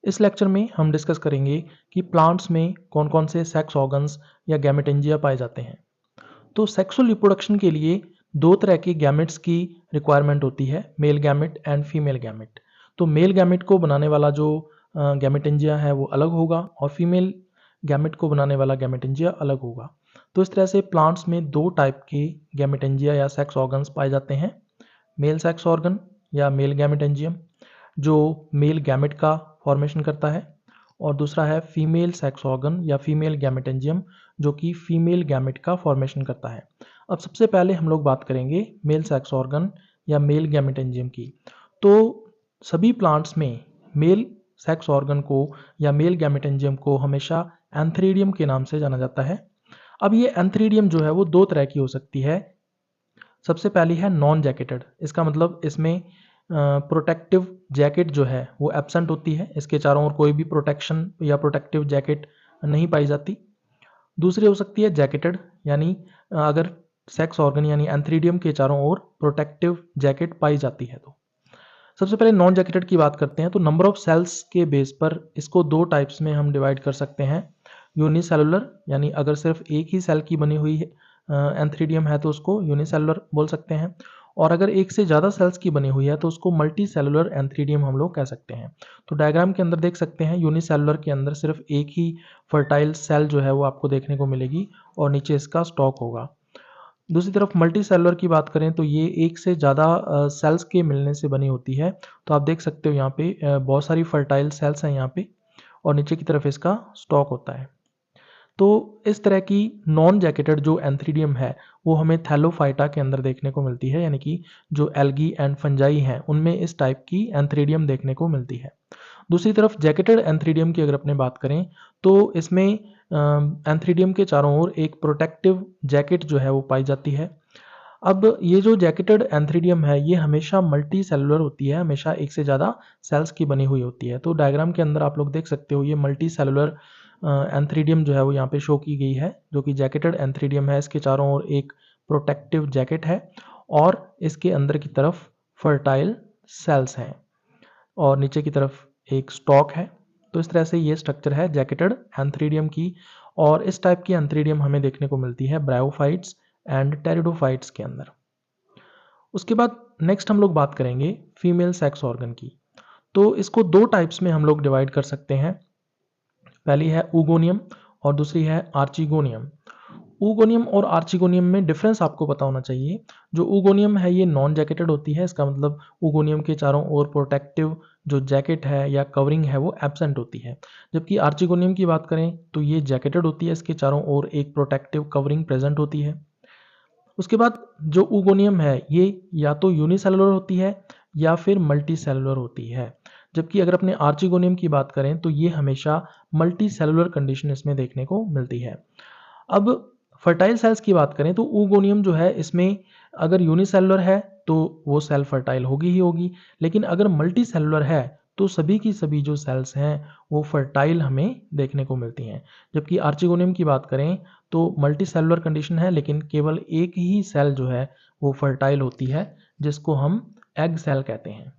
इस लेक्चर में हम डिस्कस करेंगे कि प्लांट्स में कौन कौन से सेक्स ऑर्गन्स या गैमेटेंजिया पाए जाते हैं। तो सेक्सुअल रिप्रोडक्शन के लिए दो तरह के गैमेट्स की रिक्वायरमेंट होती है, male gamete and female gamete. तो मेल गैमेट को बनाने वाला जो गैमेटेंजिया है वो अलग होगा और फीमेल गैमेट को बनाने वाला गैमेटेंजिया अलग होगा। तो इस तरह से प्लांट्स में दो टाइप के गैमेटेंजिया या सेक्स ऑर्गन्स पाए जाते हैं, मेल सेक्स ऑर्गन या मेल गैमेटेंजियम जो मेल गैमेट का फॉर्मेशन करता है, और दूसरा है फीमेल सेक्स ऑर्गन या फीमेल गैमेटेंजियम जो कि फीमेल गैमेट का फॉर्मेशन करता है। अब सबसे पहले हम लोग बात करेंगे मेल सेक्स ऑर्गन या मेल गैमेटेंजियम की। तो सभी प्लांट्स में मेल सेक्स ऑर्गन को या मेल गैमेटेंजियम को हमेशा एंथ्रीडियम के नाम से जाना जाता है। अब ये एंथ्रीडियम जो है वो दो तरह की हो सकती है। सबसे पहली है नॉन जैकेटेड, इसका मतलब इसमें प्रोटेक्टिव जैकेट जो है वो एब्सेंट होती है, इसके चारों ओर कोई भी प्रोटेक्शन या प्रोटेक्टिव जैकेट नहीं पाई जाती। दूसरी हो सकती है जैकेटेड, यानी अगर सेक्स ऑर्गन यानी एंथ्रीडियम के चारों ओर प्रोटेक्टिव जैकेट पाई जाती है। तो सबसे पहले नॉन जैकेटेड की बात करते हैं। तो नंबर ऑफ सेल्स के बेस पर इसको दो टाइप्स में हम डिवाइड कर सकते हैं। यूनिसेलुलर, यानी अगर सिर्फ एक ही सेल की बनी हुई एंथ्रीडियम है तो उसको यूनिसेलुलर बोल सकते हैं, और अगर एक से ज़्यादा सेल्स की बनी हुई है तो उसको मल्टी सेलुलर एंथ्रीडियम हम लोग कह सकते हैं। तो डायग्राम के अंदर देख सकते हैं यूनिसेलुलर के अंदर सिर्फ एक ही फर्टाइल सेल जो है वो आपको देखने को मिलेगी और नीचे इसका स्टॉक होगा। दूसरी तरफ मल्टी सेलुलर की बात करें तो ये एक से ज़्यादा सेल्स के मिलने से बनी होती है। तो आप देख सकते हो यहाँ पे बहुत सारी फर्टाइल सेल्स हैं यहाँ पे, और नीचे की तरफ इसका स्टॉक होता है। तो इस तरह की नॉन जैकेटेड जो एंथ्रीडियम है वो हमें थैलोफाइटा के अंदर देखने को मिलती है, यानी कि जो एल्गी एंड फंजाई हैं उनमें इस टाइप की एंथ्रीडियम देखने को मिलती है। दूसरी तरफ जैकेटेड एंथ्रीडियम की अगर अपने बात करें तो इसमें एंथ्रीडियम के चारों ओर एक प्रोटेक्टिव जैकेट जो है वो पाई जाती है। अब ये जो जैकेटेड एंथ्रीडियम है ये हमेशा मल्टी सेलुलर होती है, हमेशा एक से ज़्यादा सेल्स की बनी हुई होती है। तो डायग्राम के अंदर आप लोग देख सकते हो ये मल्टी सेलुलर एंथ्रीडियम जो है वो यहाँ पे शो की गई है, जो कि जैकेटेड एंथ्रीडियम है। इसके चारों ओर एक प्रोटेक्टिव जैकेट है और इसके अंदर की तरफ फर्टाइल सेल्स हैं और नीचे की तरफ एक स्टॉक है। तो इस तरह से ये स्ट्रक्चर है जैकेटेड एंथ्रीडियम की, और इस टाइप की एंथ्रीडियम हमें देखने को मिलती है ब्रायोफाइट्स एंड टेरिडोफाइट्स के अंदर। उसके बाद नेक्स्ट हम लोग बात करेंगे फीमेल सेक्स ऑर्गन की। तो इसको दो टाइप्स में हम लोग डिवाइड कर सकते हैं। पहली है ऊगोनियम और दूसरी है आर्चिगोनियम। ऊगोनियम और आर्चिगोनियम में डिफरेंस आपको पता होना चाहिए। जो ऊगोनियम है ये नॉन जैकेटेड होती है, इसका मतलब ऊगोनियम के चारों ओर प्रोटेक्टिव जो जैकेट है या कवरिंग है वो एब्सेंट होती है। जबकि आर्चिगोनियम की बात करें तो ये जैकेटेड होती है, इसके चारों ओर एक प्रोटेक्टिव कवरिंग प्रेजेंट होती है। उसके बाद जो ऊगोनियम है ये या तो यूनिसेलुलर होती है या फिर मल्टी सेलुलर होती है। जबकि अगर अपने आर्चिगोनियम की बात करें तो ये हमेशा मल्टी सेलुलर कंडीशन इसमें देखने को मिलती है। अब फर्टाइल सेल्स की बात करें तो ऊगोनियम जो है इसमें अगर यूनिसेलुलर है तो वो सेल फर्टाइल होगी ही होगी, लेकिन अगर मल्टी सेलुलर है तो सभी की सभी जो सेल्स हैं वो फर्टाइल हमें देखने को मिलती हैं। जबकि आर्चिगोनियम की बात करें तो मल्टी सेलुलर कंडीशन है, लेकिन केवल एक ही सेल जो है वो फर्टाइल होती है, जिसको हम एग सेल कहते हैं।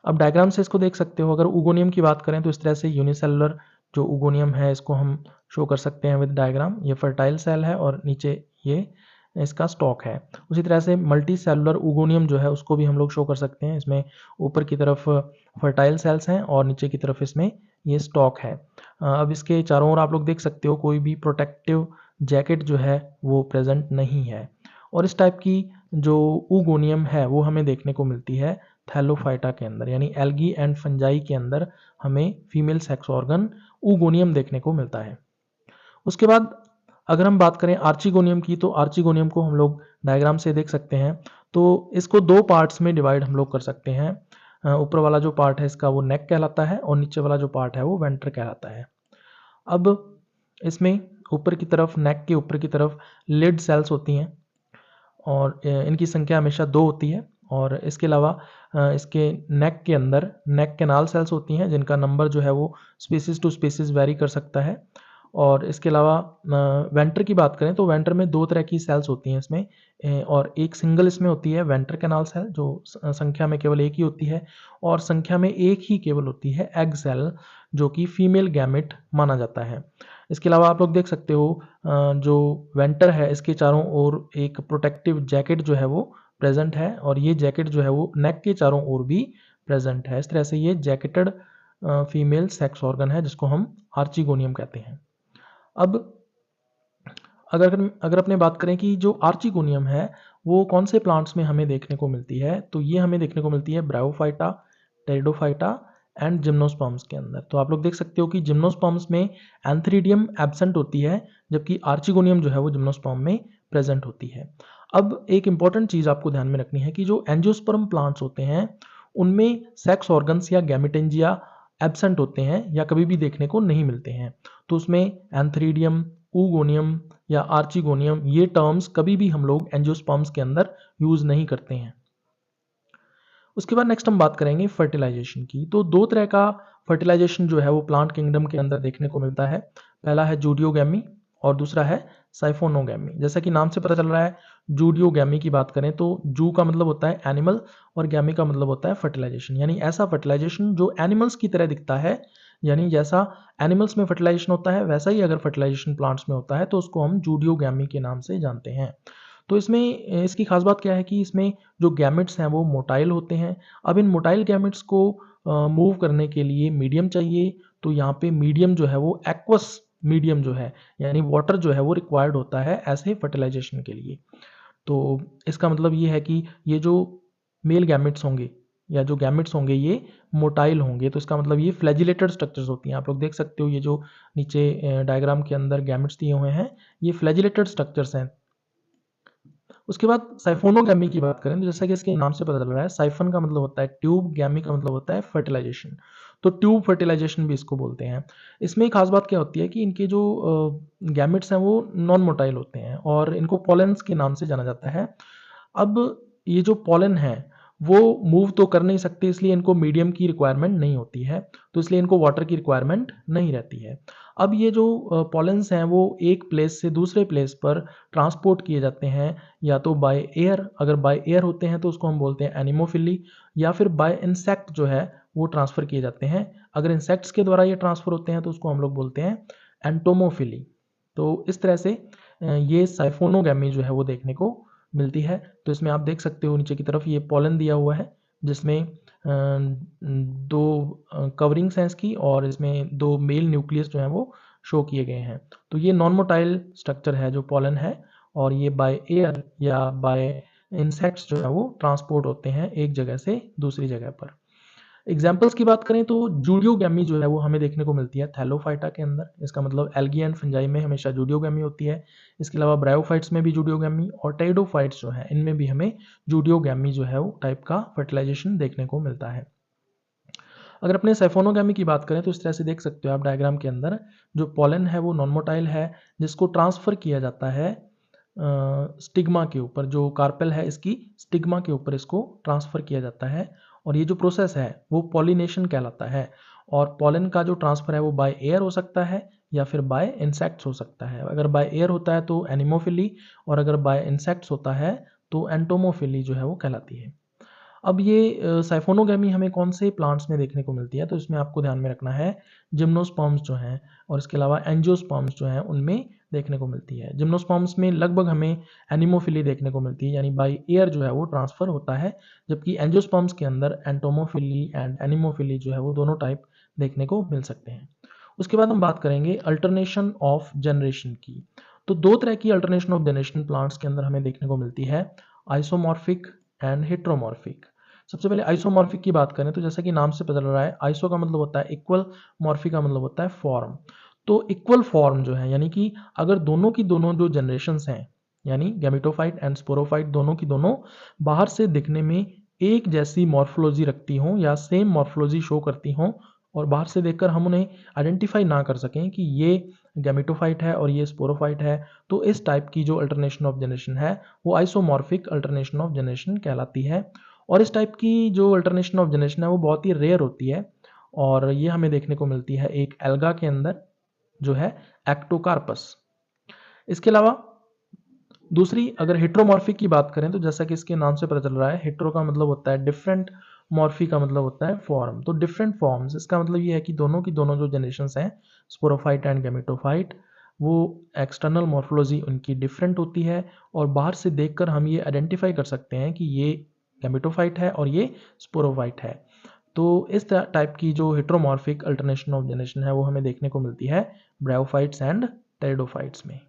अब डायग्राम से इसको देख सकते हो। अगर ऊगोनियम की बात करें तो इस तरह से यूनिसेलुलर जो ऊगोनियम है इसको हम शो कर सकते हैं विद डायग्राम। ये फर्टाइल सेल है और नीचे ये इसका स्टॉक है। उसी तरह से मल्टी सेलुलर ऊगोनियम जो है उसको भी हम लोग शो कर सकते हैं। इसमें ऊपर की तरफ फर्टाइल सेल्स हैं और नीचे की तरफ इसमें ये स्टॉक है। अब इसके चारों ओर आप लोग देख सकते हो कोई भी प्रोटेक्टिव जैकेट जो है वो प्रेजेंट नहीं है। और इस टाइप की जो ऊगोनियम है वो हमें देखने को मिलती है थैलोफाइटा के अंदर, यानी एल्गी एंड फंजाई के अंदर हमें फीमेल सेक्स ऑर्गन ऊगोनियम देखने को मिलता है। उसके बाद अगर हम बात करें आर्चिगोनियम की, तो आर्चिगोनियम को हम लोग डायग्राम से देख सकते हैं। तो इसको दो पार्ट्स में डिवाइड हम लोग कर सकते हैं। ऊपर वाला जो पार्ट है इसका वो नेक कहलाता है और नीचे वाला जो पार्ट है वो वेंटर कहलाता है। अब इसमें ऊपर की तरफ, नेक के ऊपर की तरफ लिड सेल्स होती हैं और इनकी संख्या हमेशा 2 होती है। और इसके अलावा इसके नेक के अंदर नेक कैनाल सेल्स होती हैं जिनका नंबर जो है वो स्पीसीज टू स्पीसीज वेरी कर सकता है। और इसके अलावा वेंटर की बात करें तो वेंटर में दो तरह की सेल्स होती हैं इसमें, और एक सिंगल इसमें होती है वेंटर कैनाल सेल जो संख्या में केवल एक ही होती है, और संख्या में एक ही केवल होती है एग सेल जो कि फीमेल गैमेट माना जाता है। इसके अलावा आप लोग देख सकते हो जो वेंटर है इसके चारों ओर एक प्रोटेक्टिव जैकेट जो है वो प्रेजेंट है, और ये जैकेट जो है वो नेक के चारों ओर भी प्रेजेंट है। इस तरह से ये जैकेटेड फीमेल सेक्स ऑर्गन है जिसको हम आर्चिगोनियम कहते हैं। अब अगर अगर अपने बात करें कि जो आर्चिगोनियम है वो कौन से प्लांट्स में हमें देखने को मिलती है, तो ये हमें देखने को मिलती है ब्रायोफाइटा, टेरिडोफाइटा एंड जिम्नोस्पर्म्स के अंदर। तो आप लोग देख सकते हो कि जिम्नोस्पर्म्स में एंथ्रीडियम एब्सेंट होती है, जबकि आर्चिगोनियम जो है वो जिम्नोस्पर्म में प्रेजेंट होती है। अब एक इंपॉर्टेंट चीज़ आपको ध्यान में रखनी है कि जो एंजियोस्पर्म प्लांट्स होते हैं उनमें सेक्स ऑर्गन्स या गैमेटेंजिया एब्सेंट होते हैं या कभी भी देखने को नहीं मिलते हैं। तो उसमें एंथ्रीडियम, ऊगोनियम या आर्चिगोनियम ये टर्म्स कभी भी हम लोग एंजियोस्पर्म्स के अंदर यूज नहीं करते हैं। उसके बाद नेक्स्ट हम बात करेंगे फर्टिलाइजेशन की। तो दो तरह का फर्टिलाइजेशन जो है वो प्लांट किंगडम के अंदर देखने को मिलता है। पहला है जूडियोगैमी और दूसरा है साइफोनोगैमी। जैसा कि नाम से पता चल रहा है, जूडियोगैमी की बात करें तो जू का मतलब होता है एनिमल और गैमी का मतलब होता है फर्टिलाइजेशन, यानी ऐसा फर्टिलाइजेशन जो एनिमल्स की तरह दिखता है, यानी जैसा एनिमल्स में फर्टिलाइजेशन होता है वैसा ही अगर फर्टिलाइजेशन प्लांट्स में होता है तो उसको हम जूडियोगैमी के नाम से जानते हैं। तो इसमें इसकी खास बात क्या है कि इसमें जो गैमेट्स हैं वो मोटाइल होते हैं। अब इन मोटाइल गैमेट्स को मूव करने के लिए मीडियम चाहिए, तो यहाँ पे मीडियम जो है वो एक्वस मीडियम जो है यानी वाटर जो है वो रिक्वायर्ड होता है ऐसे फर्टिलाइजेशन के लिए। तो इसका मतलब ये है कि ये जो मेल गैमेट्स होंगे या जो गैमेट्स होंगे ये मोटाइल होंगे, तो इसका मतलब ये फ्लैजिलेटेड स्ट्रक्चर्स होती हैं। आप लोग देख सकते हो ये जो नीचे डायग्राम के अंदर गैमेट्स दिए हुए हैं ये फ्लैजिलेटेड स्ट्रक्चर्स हैं। उसके बाद साइफोनोगैमी की बात करें तो जैसा कि इसके नाम से पता चल रहा है, साइफन का मतलब होता है ट्यूब, गैमी का मतलब होता है फर्टिलाइजेशन। तो ट्यूब फर्टिलाइजेशन भी इसको बोलते हैं। इसमें खास बात क्या होती है कि इनके जो गैमेट्स हैं वो नॉन मोटाइल होते हैं और इनको पॉलेंस के नाम से जाना जाता है। अब ये जो पॉलन है वो मूव तो कर नहीं सकते, इसलिए इनको मीडियम की रिक्वायरमेंट नहीं होती है, तो इसलिए इनको वाटर की रिक्वायरमेंट नहीं रहती है। अब ये जो पॉलेंस हैं वो एक प्लेस से दूसरे प्लेस पर ट्रांसपोर्ट किए जाते हैं, या तो बाय एयर, अगर बाय एयर होते हैं तो उसको हम बोलते हैं एनिमोफिली, या फिर बाय इंसेक्ट जो है वो ट्रांसफ़र किए जाते हैं। अगर इंसेक्ट्स के द्वारा ये ट्रांसफ़र होते हैं तो उसको हम लोग बोलते हैं एंटोमोफिली। तो इस तरह से ये साइफोनोगैमी जो है वो देखने को मिलती है। तो इसमें आप देख सकते हो नीचे की तरफ ये पॉलन दिया हुआ है जिसमें दो कवरिंग्स हैं इसकी, और इसमें दो मेल न्यूक्लियस जो हैं वो शो किए गए हैं। तो ये नॉन मोटाइल स्ट्रक्चर है जो पॉलन है, और ये बाय एयर या बाय इंसेक्ट्स जो है वो ट्रांसपोर्ट होते हैं एक जगह से दूसरी जगह पर। एग्जाम्पल्स की बात करें तो जूडियोगैमी जो है वो हमें देखने को मिलती है थैलोफाइटा के अंदर। इसका मतलब एल्गी एंड फंजाई में हमेशा जूडियोगैमी होती है। इसके अलावा ब्रायोफाइट्स में भी जूडियोगैमी, और टेरिडोफाइट्स जो है इनमें भी हमें जूडियोगैमी जो है वो टाइप का फर्टिलाइजेशन देखने को मिलता है। अगर अपने साइफोनोगैमी की बात करें तो इस तरह से देख सकते हो आप डायग्राम के अंदर, जो पॉलन है वो नॉन मोटाइल है जिसको ट्रांसफ़र किया जाता है स्टिग्मा के ऊपर। जो कार्पेल है इसकी स्टिग्मा के ऊपर इसको ट्रांसफ़र किया जाता है, और ये जो प्रोसेस है वो पॉलिनेशन कहलाता है। और पॉलन का जो ट्रांसफ़र है वो बाय एयर हो सकता है या फिर बाय इंसेक्ट्स हो सकता है। अगर बाय एयर होता है तो एनिमोफिली, और अगर बाय इंसेक्ट्स होता है तो एंटोमोफिली जो है वो कहलाती है। अब ये साइफोनोगैमी हमें कौन से प्लांट्स में देखने को मिलती है, तो इसमें आपको ध्यान में रखना है जिम्नोस्पर्म्स जो हैं और इसके अलावा एंजियोस्पर्म्स जो हैं उनमें देखने को मिलती है। जिम्नोस्पर्म्स में लगभग हमें एनिमोफिली देखने को मिलती है, यानी बाय एयर जो है वो ट्रांसफ़र होता है, जबकि एंजियोस्पर्म्स के अंदर एंटोमोफिली एंड एनिमोफिली जो है वो दोनों टाइप देखने को मिल सकते हैं। उसके बाद हम बात करेंगे अल्टरनेशन ऑफ जनरेशन की। तो दो तरह की अल्टरनेशन ऑफ जनरेशन प्लांट्स के अंदर हमें देखने को मिलती है, आइसोमॉर्फिक एंड हेट्रोमॉर्फिक। सबसे पहले आइसोमॉर्फिक की बात करें तो जैसा कि नाम से पता चल रहा है, आइसो का मतलब होता है इक्वल, मॉर्फिक का मतलब होता है फॉर्म। तो इक्वल फॉर्म जो है यानी कि अगर दोनों की दोनों जो जनरेशन्स हैं यानी गैमेटोफाइट एंड स्पोरोफाइट दोनों की दोनों बाहर से दिखने में एक जैसी मॉर्फोलॉजी रखती हों या सेम मॉर्फोलॉजी शो करती हों, और बाहर से देखकर हम उन्हें आइडेंटिफाई ना कर सकें कि ये गैमेटोफाइट है और ये स्पोरोफाइट है, तो इस टाइप की जो अल्टरनेशन ऑफ जनरेशन है वो आइसोमॉर्फिक अल्टरनेशन ऑफ जनरेशन कहलाती है। और इस टाइप की जो अल्टरनेशन ऑफ जनरेशन है वो बहुत ही रेयर होती है, और ये हमें देखने को मिलती है एक एल्गा के अंदर। जो है एक्टोकार्पस। इसके अलावा दूसरी अगर हेट्रोमॉर्फिक की बात करें तो जैसा कि इसके नाम से पता चल रहा है, हेट्रो का मतलब होता है डिफरेंट, मॉर्फी का मतलब होता है फॉर्म। तो डिफरेंट फॉर्म्स, इसका मतलब ये है कि दोनों की दोनों जो जनरेशंस हैं, स्पोरोफाइट एंड गैमेटोफाइट, वो एक्सटर्नल मॉर्फोलॉजी उनकी डिफरेंट होती है और बाहर से देखकर हम ये आइडेंटिफाई कर सकते हैं कि ये गैमेटोफाइट है और ये स्पोरोफाइट है। तो इस टाइप की जो हेट्रोमॉर्फिक अल्टरनेशन ऑफ जनरेशन है वो हमें देखने को मिलती है ब्रायोफाइट्स एंड टेरिडोफाइट्स में।